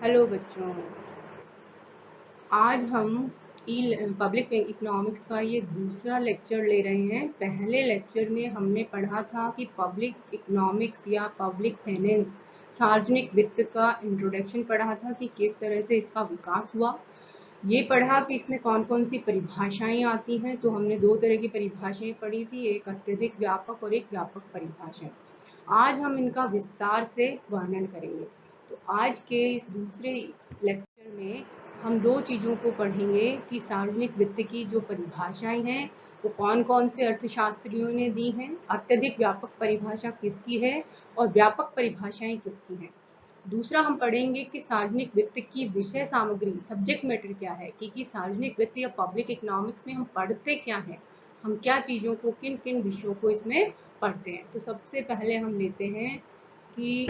Hello बच्चों, आज हम पब्लिक इकोनॉमिक्स का ये दूसरा लेक्चर ले रहे हैं। पहले लेक्चर में हमने पढ़ा था कि पब्लिक इकोनॉमिक्स या पब्लिक फाइनेंस, सार्वजनिक वित्त का इंट्रोडक्शन पढ़ा था कि किस तरह से इसका विकास हुआ। ये पढ़ा कि इसमें कौन कौन सी परिभाषाएं आती हैं। तो हमने दो तरह की परिभाषाएं पढ़ी थी, एक अत्यधिक व्यापक और एक व्यापक परिभाषा। आज हम इनका विस्तार से वर्णन करेंगे। तो आज के इस दूसरे लेक्चर में हम दो चीज़ों को पढ़ेंगे कि सार्वजनिक वित्त की जो परिभाषाएं हैं वो कौन कौन से अर्थशास्त्रियों ने दी हैं, अत्यधिक व्यापक परिभाषा किसकी है और व्यापक परिभाषाएं किसकी हैं। दूसरा हम पढ़ेंगे कि सार्वजनिक वित्त की विषय सामग्री, सब्जेक्ट मैटर क्या है, कि सार्वजनिक वित्त या पब्लिक इकोनॉमिक्स में हम पढ़ते क्या हैं, हम क्या चीज़ों को, किन किन विषयों को इसमें पढ़ते हैं। तो सबसे पहले हम लेते हैं कि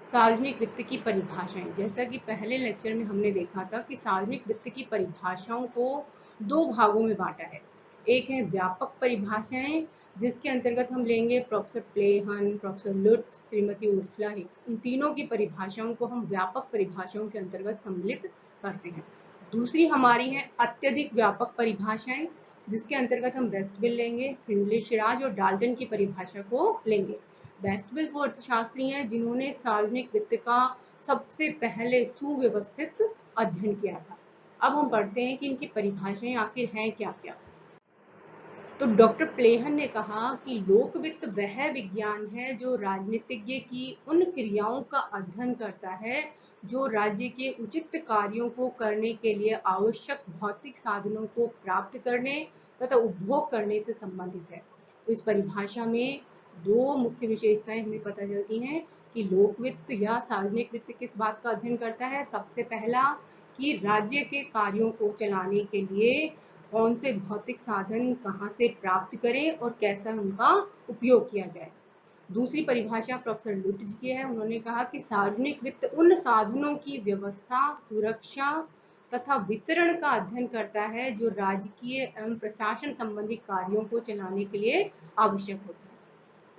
सार्वजनिक वित्त की परिभाषाएं। जैसा कि पहले लेक्चर में हमने देखा था कि सार्वजनिक वित्त की परिभाषाओं को दो भागों में बांटा है। एक है व्यापक परिभाषाएं, जिसके अंतर्गत हम लेंगे प्रोफेसर प्लेहन, प्रोफेसर लुट, श्रीमती उर्सुला हिक्स। इन तीनों की परिभाषाओं को हम व्यापक परिभाषाओं के अंतर्गत सम्मिलित करते हैं। दूसरी हमारी है अत्यधिक व्यापक परिभाषाएं, जिसके अंतर्गत हम वेस्टविल लेंगे, फिंडले, शिराज और डाल्टन की परिभाषा को लेंगे। वेस्टविल वो अर्थशास्त्री हैं जिन्होंने सार्वजनिक वित्त का सबसे पहले सुव्यवस्थित अध्ययन किया था। अब हम पढ़ते हैं कि इनकी परिभाषाएं आखिर हैं क्या क्या। तो डॉक्टर प्लेहन ने कहा कि लोक वित्त वह विज्ञान है जो राजनीतिज्ञ की उन क्रियाओं का अध्ययन करता है जो राज्य के उचित कार्यों को करने के लिए आवश्यक भौतिक साधनों को प्राप्त करने तथा उपभोग करने से संबंधित है। तो इस परिभाषा में दो मुख्य विशेषताएं हमें पता चलती हैं कि लोक वित्त या सार्वजनिक वित्त किस बात का अध्ययन करता है। सबसे पहला कि राज्य के कार्यों को चलाने के लिए कौन से भौतिक साधन कहाँ से प्राप्त करें और कैसा उनका उपयोग किया जाए। दूसरी परिभाषा प्रोफेसर लुट जी की है। उन्होंने कहा कि सार्वजनिक वित्त उन साधनों की व्यवस्था, सुरक्षा तथा वितरण का अध्ययन करता है जो राजकीय एवं प्रशासन संबंधी कार्यों को चलाने के लिए आवश्यक होते हैं।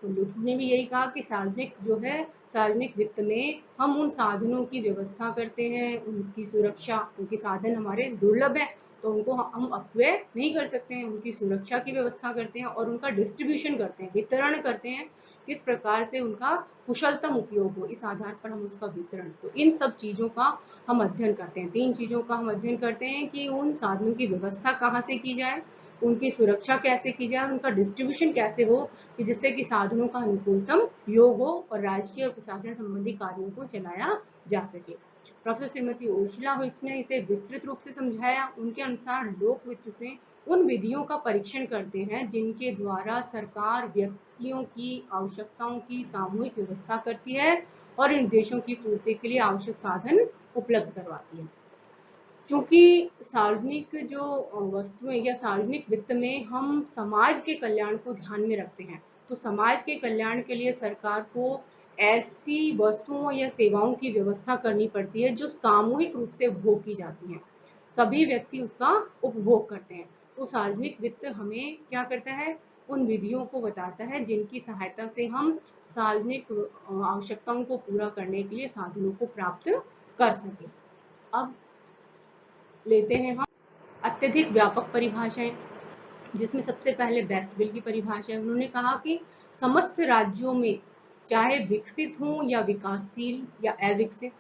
तो लुट ने भी यही कहा कि सार्वजनिक जो है, सार्वजनिक वित्त में हम उन साधनों की व्यवस्था करते हैं, उनकी सुरक्षा, क्योंकि साधन हमारे दुर्लभ है तो उनको हम अपव्यय नहीं कर सकते हैं, उनकी सुरक्षा की व्यवस्था करते हैं और उनका डिस्ट्रीब्यूशन करते हैं, वितरण करते हैं, किस प्रकार से उनका कुशलतम उपयोग हो, इस आधार पर हम उसका वितरण। तो इन सब चीज़ों का हम अध्ययन करते हैं। तीन चीज़ों का हम अध्ययन करते हैं कि उन साधनों की व्यवस्था कहाँ से की जाए, उनकी सुरक्षा कैसे की जाए, उनका डिस्ट्रीब्यूशन कैसे हो कि जिससे कि साधनों का अनुकूलतम उपयोग हो और राजकीय और प्रशासन संबंधी कार्यों को चलाया जा सके। प्रोफेसर श्रीमती उर्सुला हिक्स ने इसे विस्तृत रूप से समझाया। उनके अनुसार लोक वित्त से उन विधियों का परीक्षण करते हैं जिनके द्वारा सरकार व्यक्तियों की आवश्यकताओं की सामूहिक व्यवस्था करती है और इन उद्देश्यों की पूर्ति के लिए आवश्यक साधन उपलब्ध करवाती है। चूंकि सार्वजनिक जो वस्तुएं या सार्वजनिक वित्त में हम समाज के कल्याण को ध्यान में रखते हैं, तो समाज के कल्याण के लिए सरकार को ऐसी वस्तुओं या सेवाओं की व्यवस्था करनी पड़ती है जो सामूहिक रूप से उपभोग की जाती हैं, सभी व्यक्ति उसका उपभोग करते हैं। तो सार्वजनिक वित्त हमें क्या करता है, उन विधियों को बताता है जिनकी सहायता से हम सार्वजनिक आवश्यकताओं को पूरा करने के लिए साधनों को प्राप्त कर सकें। अब लेते हैं हम अत्यधिक व्यापक परिभाषाएं, जिसमें सबसे पहले वेस्टविल की परिभाषा है। उन्होंने कहा कि समस्त राज्यों में, चाहे विकसित हों या विकासशील या अविकसित,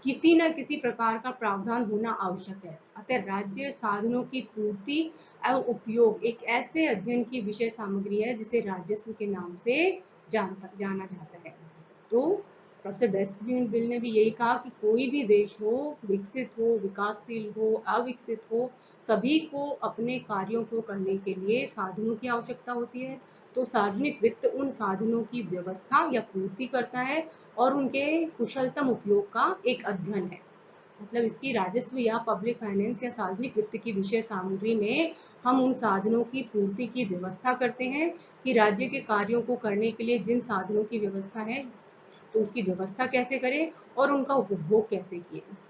किसी न किसी प्रकार का प्रावधान होना आवश्यक है। अतः राज्य साधनों की पूर्ति एवं उपयोग एक ऐसे अध्ययन की विषय सामग्री है जिसे राजस्व के नाम से जाना जाता है। तो प्रोफेसर वेस्टविल ने भी यही कहा कि कोई भी देश हो, विकसित हो, विकासशील हो, अविकसित हो, सभी को अपने कार्यों को करने के लिए साधनों की आवश्यकता होती है। तो सार्वजनिक वित्त उन साधनों की व्यवस्था या पूर्ति करता है और उनके कुशलतम उपयोग का एक अध्ययन है। मतलब इसकी राजस्व या पब्लिक फाइनेंस या सार्वजनिक वित्त की विषय सामग्री में हम उन साधनों की पूर्ति की व्यवस्था करते हैं कि राज्य के कार्यों को करने के लिए जिन साधनों की व्यवस्था है तो उसकी व्यवस्था कैसे करें और उनका उपभोग कैसे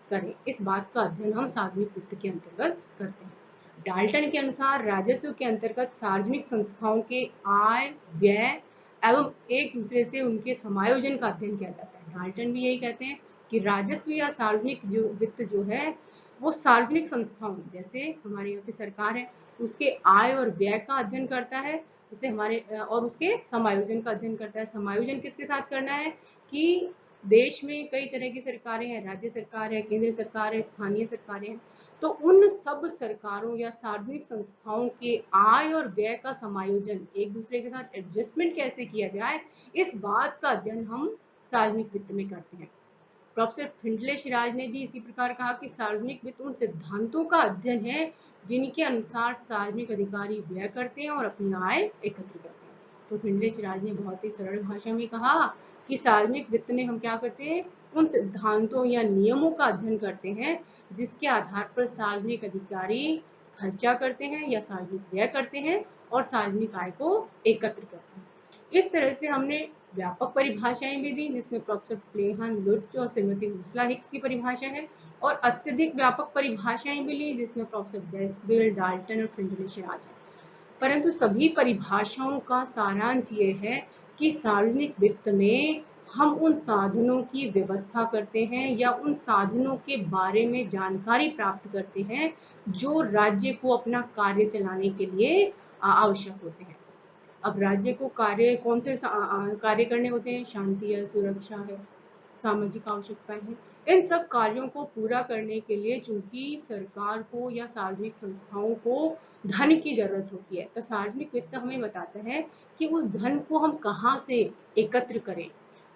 करें, इस बात का अध्ययन हम सार्वजनिक वित्त के अंतर्गत करते हैं। डाल्टन के अनुसार राजस्व के अंतर्गत सार्वजनिक संस्थाओं के आय, व्यय एवं एक दूसरे से उनके समायोजन का अध्ययन किया जाता है। डाल्टन भी यही कहते हैं कि राजस्व या सार्वजनिक जो वित्त जो है वो सार्वजनिक संस्थाओं जैसे हमारे यहाँ की सरकार है उसके आय और व्यय का अध्ययन करता है, जैसे हमारे और उसके समायोजन का अध्ययन करता है। समायोजन किसके साथ करना है कि देश में कई तरह की सरकारें हैं, राज्य सरकार है, केंद्र सरकार है, स्थानीय सरकारें हैं, तो उन सब सरकारों या सार्वजनिक संस्थाओं के आय और व्यय का समायोजन, एक दूसरे के साथ एडजस्टमेंट कैसे किया जाए, इस बात का अध्ययन हम सार्वजनिक वित्त में करते हैं। प्रोफेसर फिंडले शिराज ने भी इसी प्रकार कहा कि सार्वजनिक वित्त उन सिद्धांतों का अध्ययन है जिनके अनुसार सार्वजनिक अधिकारी व्यय करते हैं और अपनी आय एकत्र करते हैं। तो फिंडले शिराज ने बहुत ही सरल भाषा में कहा कि सार्वजनिक वित्त में हम क्या करते हैं, उन सिद्धांतों या नियमों का अध्ययन करते हैं जिसके आधार पर सार्वजनिक अधिकारी खर्चा करते हैं या सार्वजनिक व्यय करते हैं और सार्वजनिक आय को एकत्र करते हैं। इस तरह से हमने व्यापक परिभाषाएं भी दी जिसमें प्रोफेसर प्लेहन, लुट्ज और श्रीमती उर्सुला हिक्स की परिभाषा है, और अत्यधिक व्यापक परिभाषाएं भी ली जिसमें प्रोफेसर वेस्टफील्ड, डाल्टन और फिंडले शिराज है। परंतु सभी परिभाषाओं का सारांश ये है कि सार्वजनिक वित्त में हम उन साधनों की व्यवस्था करते हैं या उन साधनों के बारे में जानकारी प्राप्त करते हैं जो राज्य को अपना कार्य चलाने के लिए आवश्यक होते हैं। अब राज्य को कार्य कौन से कार्य करने होते हैं, शांति है, सुरक्षा है, सामाजिक आवश्यकताएं हैं, इन सब कार्यों को पूरा करने के लिए चूंकि सरकार को या सार्वजनिक संस्थाओं को धन की जरूरत होती है, तो सार्वजनिक वित्त हमें बताता है कि उस धन को हम कहाँ से एकत्र करें,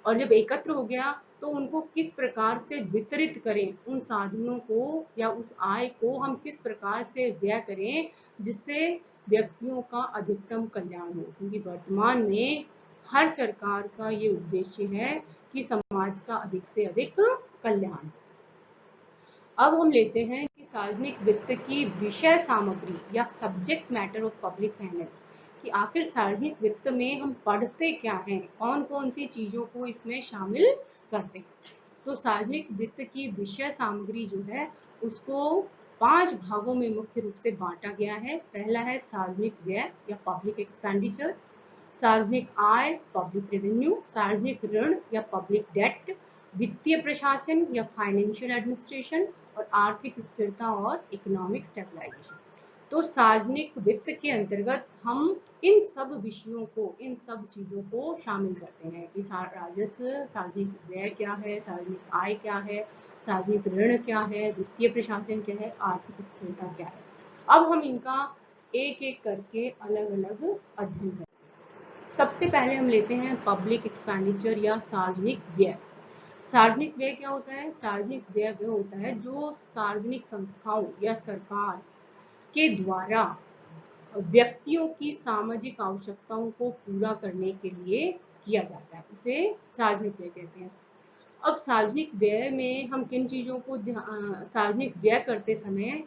और जब एकत्र हो गया तो उनको किस प्रकार से वितरित करें, उन साधनों को या उस आय को हम किस प्रकार से व्यय करें जिससे व्यक्तियों का अधिकतम कल्याण हो। क्योंकि वर्तमान में हर सरकार का ये उद्देश्य है कि समाज का अधिक से अधिक कल्याण। अब हम लेते हैं कि सार्वजनिक वित्त की विषय सामग्री या subject matter of public finance, कि आखिर सार्वजनिक वित्त में हम पढ़ते क्या हैं, कौन कौन सी चीजों को इसमें शामिल करते हैं। तो सार्वजनिक वित्त की विषय सामग्री जो है उसको 5 भागों में मुख्य रूप से बांटा गया है। पहला है सार्वजनिक व्यय या पब्लिक एक्सपेंडिचर, सार्वजनिक आय पब्लिक रेवेन्यू, सार्वजनिक ऋण या पब्लिक डेट, वित्तीय प्रशासन या फाइनेंशियल एडमिनिस्ट्रेशन, और आर्थिक स्थिरता और इकोनॉमिक स्टेबलाइजेशन। तो सार्वजनिक वित्त के अंतर्गत हम इन सब विषयों को, इन सब चीजों को शामिल करते हैं कि राजस्व, सार्वजनिक व्यय क्या है, सार्वजनिक आय क्या है, सार्वजनिक ऋण क्या है, वित्तीय प्रशासन क्या है, आर्थिक स्थिरता क्या है। अब हम इनका एक एक करके अलग अलग अध्ययन करें। सबसे पहले हम लेते हैं पब्लिक एक्सपेंडिचर या सार्वजनिक व्यय। सार्वजनिक व्यय क्या होता है? सार्वजनिक व्यय वह होता है जो सार्वजनिक संस्थाओं या सरकार के द्वारा व्यक्तियों की सामाजिक आवश्यकताओं को पूरा करने के लिए किया जाता है, उसे सार्वजनिक व्यय कहते हैं। अब सार्वजनिक व्यय में हम किन चीजों को सार्वजनिक व्यय करते समय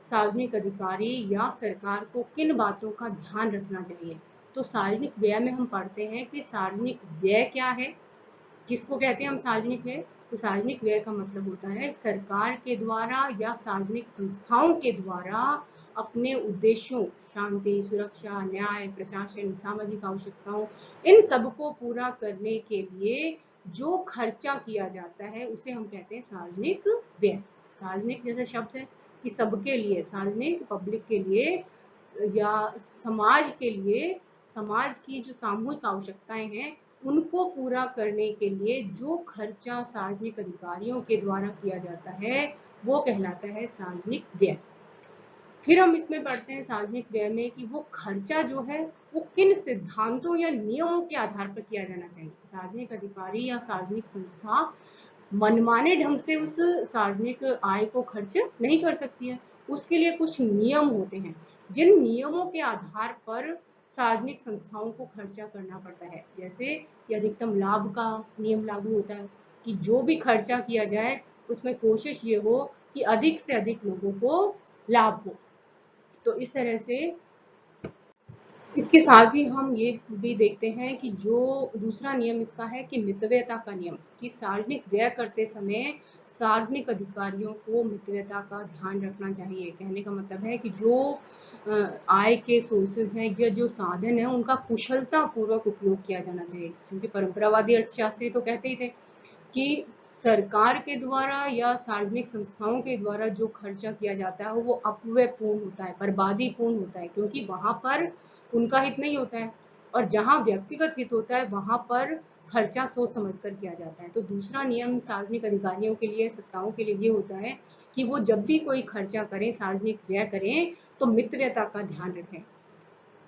सार्वजनिक अधिकारी या सरकार को किन बातों का ध्यान रखना चाहिए। तो सार्वजनिक व्यय में हम पढ़ते हैं कि सार्वजनिक व्यय क्या है, किसको कहते हैं हम सार्वजनिक व्यय। तो सार्वजनिक व्यय का मतलब होता है सरकार के द्वारा या सार्वजनिक संस्थाओं के द्वारा अपने उद्देश्यों, शांति, सुरक्षा, न्याय, प्रशासन, सामाजिक आवश्यकताओं, इन सब को पूरा करने के लिए जो खर्चा किया जाता है उसे हम कहते हैं सार्वजनिक व्यय। सार्वजनिक जैसा शब्द है कि सबके लिए, सार्वजनिक पब्लिक के लिए या समाज के लिए, समाज की जो सामूहिक आवश्यकताएं हैं उनको पूरा करने के लिए जो खर्चा सार्वजनिक अधिकारियों के द्वारा किया जाता है वो कहलाता है सार्वजनिक व्यय। फिर हम इसमें पढ़ते हैं सार्वजनिक व्यय में कि वो खर्चा जो है वो किन सिद्धांतों या नियमों के आधार पर किया जाना चाहिए। सार्वजनिक अधिकारी या सार्वजनिक संस्था मनमाने ढंग से उस सार्वजनिक आय को खर्च नहीं कर सकती है, उसके लिए कुछ नियम होते हैं जिन नियमों के आधार पर सार्वजनिक संस्थाओं को खर्चा करना पड़ता है। जैसे कि अधिकतम लाभ का नियम लागू होता है कि जो भी खर्चा किया जाए उसमें कोशिश ये हो कि अधिक से अधिक लोगों को लाभ हो। तो इस तरह से इसके साथ ही हम ये भी देखते हैं कि जो दूसरा नियम इसका है कि मितव्ययता का नियम, कि सार्वजनिक व्यय करते समय सार्वजनिक अधिकारियों को मितव्ययता का ध्यान रखना चाहिए। कहने का मतलब है कि जो आय के सोर्सेज हैं या जो साधन है उनका कुशलता पूर्वक उपयोग किया जाना चाहिए। क्योंकि परंपरावादी अर्थशास्त्री तो कहते ही थे कि सरकार के द्वारा या सार्वजनिक संस्थाओं के द्वारा जो खर्चा किया जाता है वो अपव्ययपूर्ण होता है, बर्बादीपूर्ण होता है, क्योंकि वहां पर उनका हित नहीं होता है, और जहां व्यक्तिगत हित होता है वहां पर खर्चा सोच समझ कर किया जाता है। तो दूसरा नियम सार्वजनिक अधिकारियों के लिए, सत्ताओं के लिए ये होता है कि वो जब भी कोई खर्चा करें, सार्वजनिक व्यय करें, तो मितव्ययता का ध्यान रखें।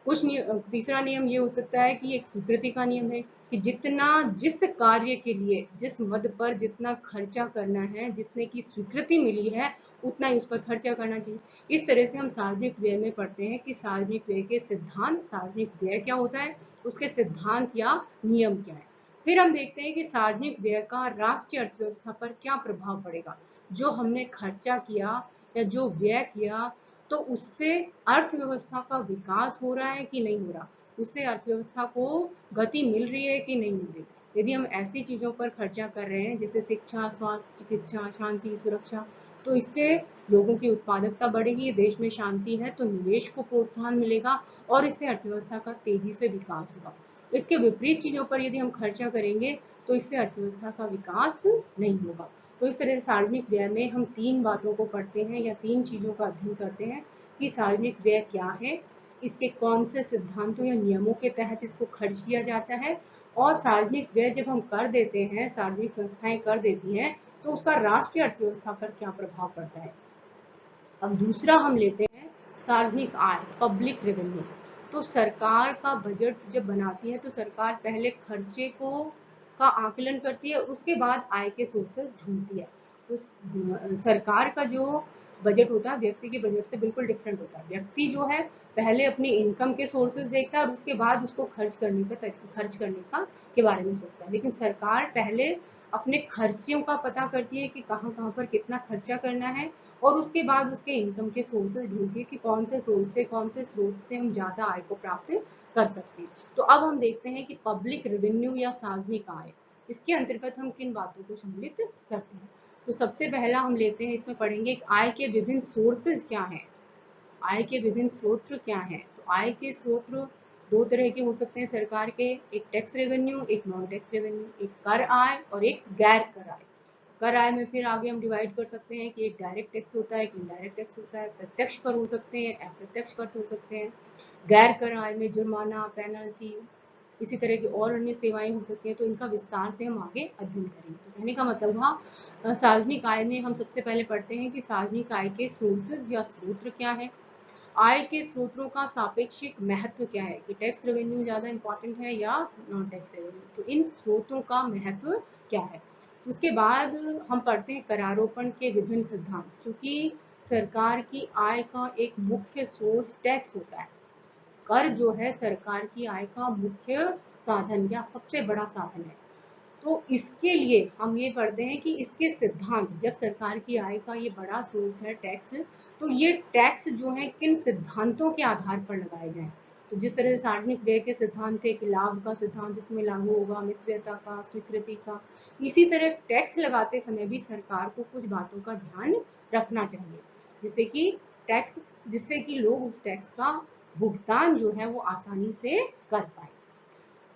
तीसरा नियम ये हो सकता है कि एक स्वीकृति का नियम है कि जितना, जिस कार्य के लिए, जिस मद पर जितना खर्चा करना है, जितने की स्वीकृति मिली है उतना ही उस पर खर्चा करना चाहिए। इस तरह से हम सार्वजनिक व्यय में पढ़ते हैं कि सार्वजनिक व्यय के सिद्धांत, सार्वजनिक व्यय क्या होता है, उसके सिद्धांत या नियम क्या है। फिर हम देखते हैं कि सार्वजनिक व्यय का राष्ट्रीय अर्थव्यवस्था पर क्या प्रभाव पड़ेगा। जो हमने खर्चा किया या जो व्यय किया, तो उससे अर्थव्यवस्था का विकास हो रहा है कि नहीं हो रहा, उससे अर्थव्यवस्था को गति मिल रही है कि नहीं मिल रही। यदि हम ऐसी चीजों पर खर्चा कर रहे हैं जैसे शिक्षा, स्वास्थ्य, चिकित्सा, शांति, सुरक्षा, तो इससे लोगों की उत्पादकता बढ़ेगी, देश में शांति है तो निवेश को प्रोत्साहन मिलेगा और इससे अर्थव्यवस्था का तेजी से विकास होगा। इसके विपरीत चीजों पर यदि हम खर्चा करेंगे तो इससे अर्थव्यवस्था का विकास नहीं होगा। तो इस तरह से सार्वजनिक व्यय में हम तीन बातों को पढ़ते हैं या तीन चीजों का अध्ययन करते हैं कि सार्वजनिक व्यय क्या है, इसके कौन से सिद्धांतों या नियमों के तहत इसको खर्च किया जाता है, और सार्वजनिक व्यय जब हम कर देते हैं, सार्वजनिक संस्थाएं कर देती हैं, तो उसका राष्ट्रीय अर्थव्यवस्था पर क्या प्रभाव पड़ता है। अब दूसरा हम लेते हैं सार्वजनिक आय, पब्लिक रेवेन्यू। तो सरकार का बजट जब बनाती है तो सरकार पहले खर्चे को का आकलन करती है, उसके बाद आय के सोर्सेस ढूंढती है। तो सरकार का जो बजट होता है व्यक्ति के बजट से बिल्कुल डिफरेंट होता है। व्यक्ति जो है पहले अपनी इनकम के सोर्सेज देखता है और उसके बाद उसको खर्च करने का के बारे में सोचता है। लेकिन सरकार पहले अपने खर्चों का पता करती है कि कहाँ कहाँ पर कितना खर्चा करना है, और उसके बाद उसके इनकम के सोर्सेज ढूंढती है कि कौन से सोर्स से, कौन से स्रोत से हम ज्यादा आय को प्राप्त कर सकते हैं। तो अब हम देखते हैं कि पब्लिक रेवेन्यू या सार्वजनिक आय, इसके अंतर्गत हम किन बातों को सम्मिलित करते हैं। तो सबसे पहला हम लेते हैं, इसमें पढ़ेंगे आय के विभिन्न सोर्सेज क्या हैं। आय के विभिन्न स्रोत क्या हैं। तो आय के स्रोत दो तरह के हो सकते हैं सरकार के, एक टैक्स रेवेन्यू, एक नॉन टैक्स रेवेन्यू, एक कर आय और एक गैर कर आय। कर आय में फिर आगे हम डिवाइड कर सकते हैं कि एक डायरेक्ट टैक्स होता है, एक इनडायरेक्ट टैक्स होता है, प्रत्यक्ष कर हो सकते हैं, अप्रत्यक्ष कर हो सकते हैं। गैर कर आय में जुर्माना, पेनल्टी, इसी तरह की और अन्य सेवाएं हो सकती हैं। तो इनका विस्तार से हम आगे अध्ययन करेंगे। तो कहने का मतलब हुआ सार्वजनिक आय में हम सबसे पहले पढ़ते हैं कि सार्वजनिक आय के सोर्सेज या स्रोत क्या है, आय के स्रोतों का सापेक्षिक महत्व क्या है, कि टैक्स रेवेन्यू ज्यादा इंपॉर्टेंट है या नॉन टैक्स रेवेन्यू। तो इन स्रोतों का महत्व क्या है। उसके बाद हम पढ़ते हैं करारोपण के विभिन्न सिद्धांत। चूंकि सरकार की आय का एक मुख्य सोर्स टैक्स होता है, कर जो है सरकार की आय का मुख्य साधन या सबसे बड़ा साधन है, तो इसके लिए हम ये पढ़ते हैं कि इसके सिद्धांत, जब सरकार की आय का ये बड़ा सोर्स है टैक्स, तो ये टैक्स जो है किन सिद्धांतों के आधार पर लगाए जाएं। तो जिस तरह से सार्वजनिक व्यय के सिद्धांत थे कि लाभ का सिद्धांत इसमें लागू होगा, मितव्ययता का, स्वीकृति का, इसी तरह टैक्स लगाते समय भी सरकार को कुछ बातों का ध्यान रखना चाहिए, जिससे कि टैक्स, जिससे कि लोग उस टैक्स का भुगतान जो है वो आसानी से कर पाए।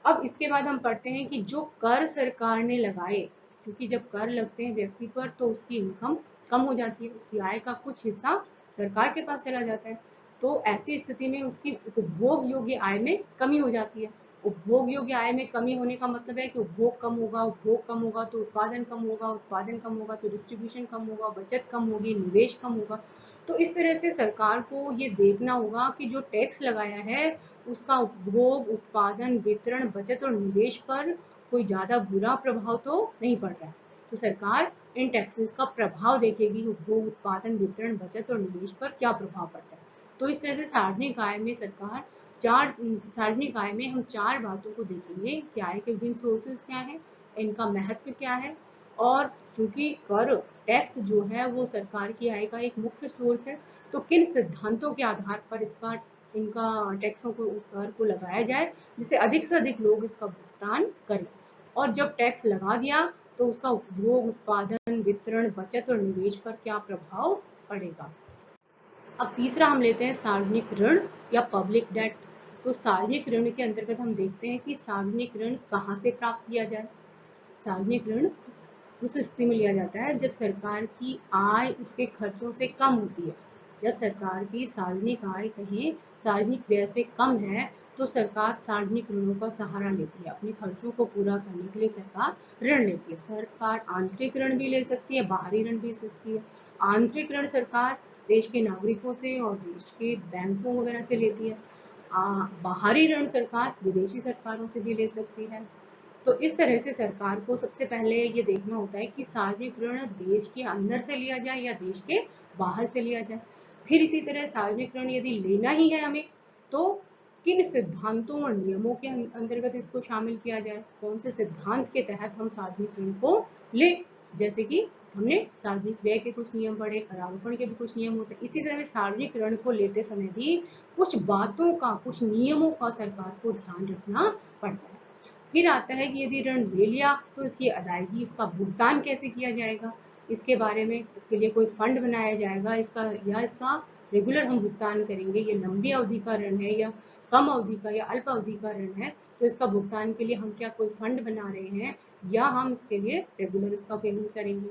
अब इसके बाद हम पढ़ते हैं कि जो कर सरकार ने लगाए, क्योंकि जब कर लगते हैं व्यक्ति पर तो उसकी इनकम कम हो जाती है, उसकी आय का कुछ हिस्सा सरकार के पास चला जाता है। तो ऐसी स्थिति में उसकी उपभोग योग्य आय में कमी हो जाती है। उपभोग योग्य आय में कमी होने का मतलब है कि उपभोग कम होगा, उपभोग कम होगा तो उत्पादन कम होगा, उत्पादन कम होगा तो डिस्ट्रीब्यूशन कम होगा, बचत कम होगी, निवेश कम होगा। तो इस तरह से सरकार को ये देखना होगा कि जो टैक्स लगाया है उसका उपभोग, उत्पादन, वितरण, बचत और निवेश पर कोई ज्यादा बुरा प्रभाव तो नहीं पड़ रहा है। तो सरकार इन टैक्सेस का प्रभाव देखेगी, उपभोग, उत्पादन, वितरण, बचत और निवेश पर क्या प्रभाव पड़ता है। तो इस तरह से सार्वजनिक आय में सार्वजनिक आय में हम चार बातों को देखेंगे कि आय के विभिन्न सोर्सेज क्या है, इनका महत्व क्या है, और चूंकि कर, टैक्स जो है वो सरकार की आय का एक मुख्य सोर्स है, तो किन सिद्धांतों के आधार पर इनका टैक्सों को, कर को लगाया जाए जिससे अधिक से अधिक लोग इसका भुगतान करें। और जब टैक्स लगा दिया तो उसका उपभोग, उत्पादन, वितरण, बचत और निवेश पर क्या प्रभाव पड़ेगा। अब तीसरा हम लेते हैं सार्वजनिक ऋण या पब्लिक डेट। तो सार्वजनिक ऋण के अंतर्गत हम देखते हैं कि सार्वजनिक ऋण कहाँ से प्राप्त किया जाए। सार्वजनिक ऋण उस स्थिति में लिया जाता है जब सरकार की आय उसके खर्चों से कम होती है। जब सरकार की सार्वजनिक आय कहीं सार्वजनिक व्यय से कम है तो सरकार सार्वजनिक ऋणों का सहारा लेती है। अपने खर्चों को पूरा करने के लिए सरकार ऋण लेती है। सरकार आंतरिक ऋण भी ले सकती है, बाहरी ऋण भी ले सकती है। आंतरिक ऋण सरकार देश के नागरिकों से और देश के बैंकों वगैरह से लेती है। बाहरी ऋण सरकार विदेशी सरकारों से भी ले सकती है। तो इस तरह से सरकार को सबसे पहले ये देखना होता है कि सार्वजनिक ऋण देश के अंदर से लिया जाए या देश के बाहर से लिया जाए। फिर इसी तरह सार्वजनिक ऋण यदि लेना ही है हमें तो किन सिद्धांतों और नियमों के अंतर्गत इसको शामिल किया जाए, कौन से सिद्धांत के तहत हम सार्वजनिक ऋण को ले। जैसे कि हमने सार्वजनिक व्यय के कुछ नियम पढ़े, करारोपण के भी कुछ नियम होते हैं। इसी तरह सार्वजनिक ऋण को लेते समय भी कुछ बातों का, कुछ नियमों का सरकार को ध्यान रखना पड़ता है। फिर आता है कि यदि ऋण ले लिया तो इसकी अदायगी, इसका भुगतान कैसे किया जाएगा, इसके बारे में, इसके लिए कोई फंड बनाया जाएगा इसका, या इसका रेगुलर हम भुगतान करेंगे। ये लंबी अवधि का ऋण है या कम अवधि का या अल्प अवधि का ऋण है, तो इसका भुगतान के लिए हम क्या कोई फंड बना रहे हैं या हम इसके लिए रेगुलर इसका पेमेंट करेंगे।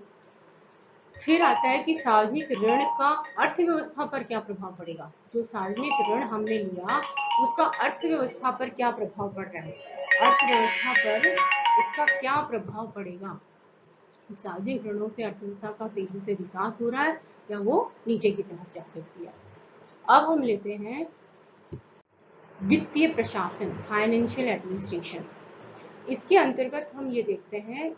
फिर आता है कि सार्वजनिक ऋण का अर्थव्यवस्था पर क्या प्रभाव पड़ेगा। जो सार्वजनिक ऋण हमने लिया उसका अर्थव्यवस्था पर क्या प्रभाव पड़ रहा है, अर्थव्यवस्था पर इसका क्या प्रभाव पड़ेगा। सार्वजनिक ऋणों से अर्थव्यवस्था का तेजी से विकास हो रहा है या वो नीचे की तरफ जा सकती है। अब हम लेते हैं वित्तीय प्रशासन, फाइनेंशियल एडमिनिस्ट्रेशन। इसके अंतर्गत हम ये देखते हैं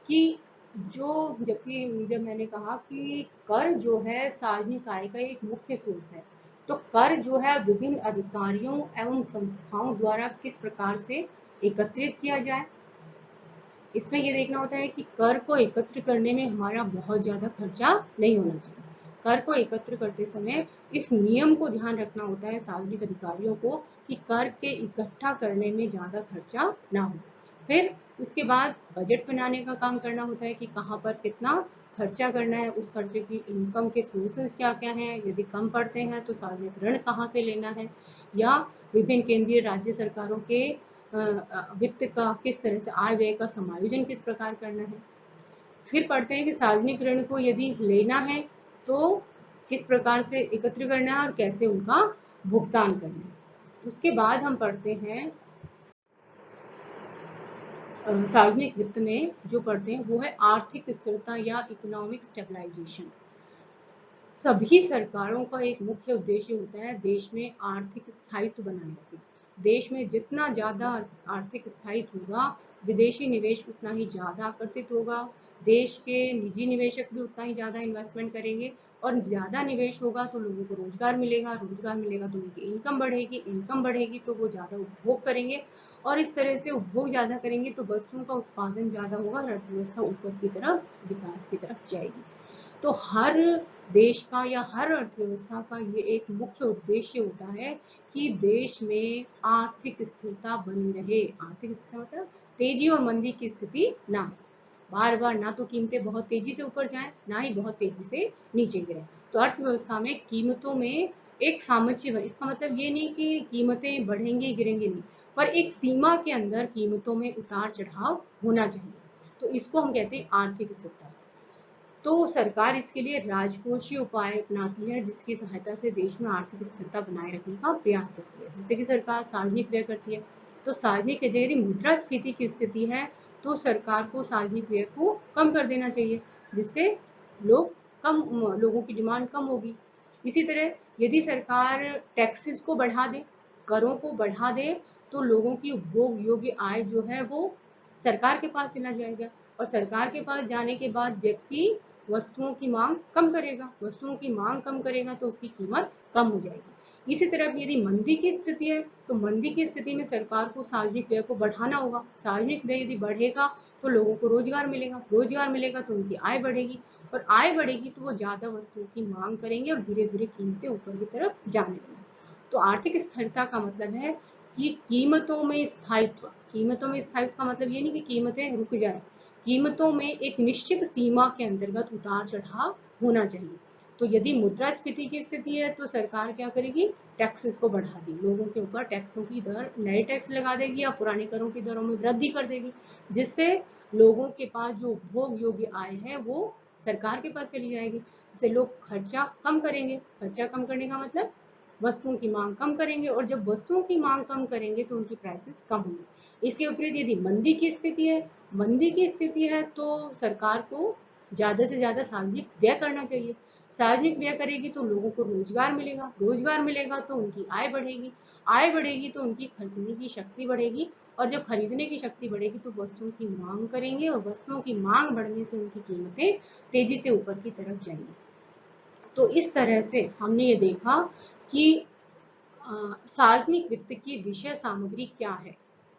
कि जब मैंने कहा कि कर जो है सार्वजनिक आय का एक मुख्य सोर्स है, तो कर जो है विभिन्न अधिकारियों एवं संस्थाओं द्वारा किस प्रकार से एकत्रित किया जाए। इसमें ये देखना होता है कि कर को एकत्र करने में हमारा बहुत ज़्यादा खर्चा नहीं होना चाहिए। कर को एकत्र करते समय इस नियम को ध्यान रखना होता है सार्वजनिक अधिकारियों को कि कर के इकट्ठा करने में ज़्यादा खर्चा ना हो। फिर उसके बाद बजट बनाने का काम करना होता है कि कहाँ पर कितना खर्चा करना है, उस खर्चे की इनकम के सोर्सेज क्या क्या हैं, यदि कम पड़ते हैं तो सार्वजनिक ऋण कहाँ से लेना है, या विभिन्न केंद्रीय राज्य सरकारों के वित्त का किस तरह से आय व्यय का समायोजन किस प्रकार करना है। फिर पढ़ते हैं कि सार्वजनिक ऋण को यदि लेना है तो किस प्रकार से एकत्र करना है और कैसे उनका भुगतान करना है। उसके बाद हम पढ़ते हैं सार्वजनिक वित्त में जो पढ़ते हैं वो है आर्थिक स्थिरता या इकोनॉमिक स्टेबलाइजेशन। सभी सरकारों का एक मुख्य उद्देश्य होता है देश में आर्थिक स्थायित्व बनाए रखना। देश में जितना ज़्यादा आर्थिक स्थायित्व होगा, विदेशी निवेश उतना ही ज़्यादा आकर्षित होगा, देश के निजी निवेशक भी उतना ही ज़्यादा इन्वेस्टमेंट करेंगे, और ज़्यादा निवेश होगा तो लोगों को रोजगार मिलेगा, रोजगार मिलेगा तो उनकी इनकम बढ़ेगी, इनकम बढ़ेगी तो वो ज़्यादा उपभोग करेंगे, और इस तरह से उपभोग ज़्यादा करेंगे तो वस्तुओं का उत्पादन ज़्यादा होगा और अर्थव्यवस्था ऊपर की तरफ, विकास की तरफ जाएगी। तो हर देश का या हर अर्थव्यवस्था का ये एक मुख्य उद्देश्य होता है कि देश में आर्थिक स्थिरता बनी रहे। आर्थिक स्थिरता मतलब तेजी और मंदी की स्थिति ना हो, बार बार ना तो कीमतें बहुत तेजी से ऊपर जाएं ना ही बहुत तेजी से नीचे गिरें। तो अर्थव्यवस्था में कीमतों में एक सामंजस्य बने। इसका मतलब ये नहीं कि कीमतें बढ़ेंगी गिरेंगी नहीं, पर एक सीमा के अंदर कीमतों में उतार चढ़ाव होना चाहिए। तो इसको हम कहते हैं आर्थिक स्थिरता। तो सरकार इसके लिए राजकोषीय उपाय अपनाती है जिसकी सहायता से देश में आर्थिक स्थिरता बनाए रखने का प्रयास करती है। जैसे कि सरकार सार्वजनिक व्यय करती है, तो सार्वजनिक यदि मुद्रास्फीति की स्थिति है तो सरकार को सार्वजनिक व्यय को कम कर देना चाहिए, जिससे लोगों की डिमांड कम होगी। इसी तरह यदि सरकार टैक्सेस को बढ़ा दे, करों को बढ़ा दे, तो लोगों की उपभोग योग्य आय जो है वो सरकार के पास चला जाएगा, और सरकार के पास जाने के बाद व्यक्ति वस्तुओं की मांग कम करेगा, वस्तुओं की मांग कम करेगा तो उसकी कीमत कम हो जाएगी। इसी तरह यदि मंदी की स्थिति है तो मंदी की स्थिति में सरकार को सार्वजनिक व्यय को बढ़ाना होगा। सार्वजनिक व्यय यदि बढ़ेगा तो लोगों को रोजगार मिलेगा, रोजगार मिलेगा तो उनकी आय बढ़ेगी, और आय बढ़ेगी तो वो ज्यादा वस्तुओं की मांग करेंगे और धीरे धीरे कीमतें ऊपर की तरफ जाने लगेंगी। तो आर्थिक स्थिरता का मतलब है कि कीमतों में स्थायित्व। कीमतों में स्थायित्व का मतलब ये नहीं कि कीमतें रुक जाए, कीमतों में एक निश्चित सीमा के अंतर्गत उतार चढ़ाव होना चाहिए। तो यदि मुद्रास्फीति की स्थिति है तो सरकार क्या करेगी, टैक्सेस को बढ़ा देगी, लोगों के ऊपर टैक्सों की दर, नए टैक्स लगा देगी या पुराने करों की दरों में वृद्धि कर देगी, जिससे लोगों के पास जो उपभोग योग्य आय है वो सरकार के पास चली जाएगी, जिससे लोग खर्चा कम करेंगे। खर्चा कम करने का मतलब वस्तुओं की मांग कम करेंगे, और जब वस्तुओं की मांग कम करेंगे तो उनकी प्राइसेस कम होंगी। इसके विपरीत यदि मंदी की स्थिति है तो सरकार को ज्यादा से ज्यादा सार्वजनिक व्यय करना चाहिए। सार्वजनिक व्यय करेगी तो लोगों को रोजगार मिलेगा तो उनकी आय बढ़ेगी तो उनकी खरीदने की शक्ति बढ़ेगी, और जब खरीदने की शक्ति बढ़ेगी तो वस्तुओं की मांग करेंगे, और वस्तुओं की मांग बढ़ने से उनकी कीमतें तेजी से ऊपर की तरफ जाएंगी। तो इस तरह से हमने ये देखा कि सार्वजनिक वित्त की विषय सामग्री क्या है।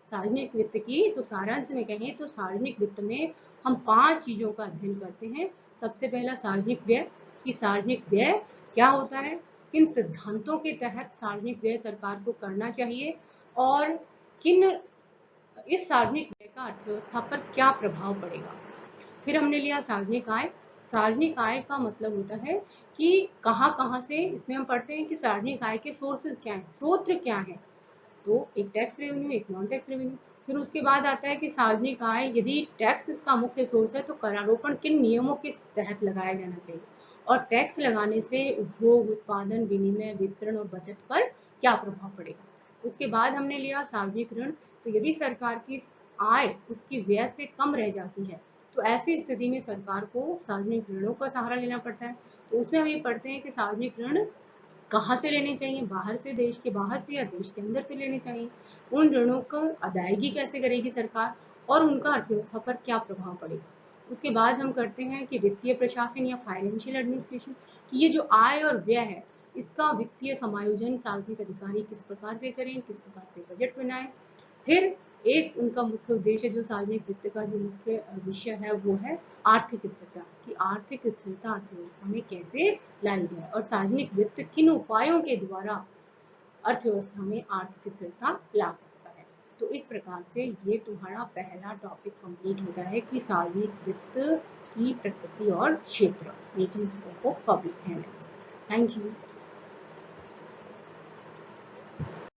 सार्वजनिक वित्त की तो सारांश में कहें तो सार्वजनिक वित्त में हम 5 चीजों का अध्ययन करते हैं। सबसे पहला सार्वजनिक व्यय, कि सार्वजनिक व्यय क्या होता है, किन सिद्धांतों के तहत सार्वजनिक व्यय सरकार को करना चाहिए, और किन इस सार्वजनिक व्यय का अर्थव्यवस्था पर क्या प्रभाव पड़ेगा। फिर हमने लिया सार्वजनिक आय। सार्वजनिक आय का मतलब होता है कि कहाँ से, इसमें हम पढ़ते हैं कि सार्वजनिक आय के सोर्सेज क्या हैं, स्रोत क्या हैं। तो एक टैक्स रेवेन्यू, एक नॉन टैक्स रेवेन्यू। फिर उसके बाद आता है कि सार्वजनिक आय यदि टैक्स इसका मुख्य सोर्स है तो करारोपण किन नियमों के तहत लगाया जाना चाहिए, और टैक्स लगाने से उपभोग, उत्पादन, विनिमय, वितरण और बचत पर क्या प्रभाव पड़ेगा। उसके बाद हमने लिया सार्वजनिक ऋण। तो यदि सरकार की आय उसकी व्यय से कम रह जाती है तो ऐसी स्थिति में सरकार को सार्वजनिक ऋणों का सहारा लेना पड़ता है। तो उसमें हम ये पढ़ते हैं कि सार्वजनिक ऋण कहाँ से लेने चाहिए, बाहर से, देश के बाहर से या देश के अंदर से लेने चाहिए, उन ऋणों को अदायगी कैसे करेगी सरकार, और उनका अर्थव्यवस्था पर क्या प्रभाव पड़ेगा। उसके बाद हम करते हैं कि वित्तीय प्रशासन या फाइनेंशियल एडमिनिस्ट्रेशन, कि ये जो आय और व्यय है इसका वित्तीय समायोजन सार्वजनिक अधिकारी किस प्रकार से करें, किस प्रकार से बजट बनाएं। फिर एक उनका मुख्य उद्देश्य जो सार्वजनिक वित्त का जो मुख्य विषय है वो है आर्थिक स्थिरता, कि आर्थिक स्थिरता अर्थव्यवस्था में कैसे लाई जाए, और सार्वजनिक वित्त किन उपायों के द्वारा अर्थव्यवस्था में आर्थिक स्थिरता ला सकता है। तो इस प्रकार से ये तुम्हारा पहला टॉपिक कंप्लीट होता है कि सार्वजनिक वित्त की प्रकृति और क्षेत्र, nature, scope of public finance. Thank you.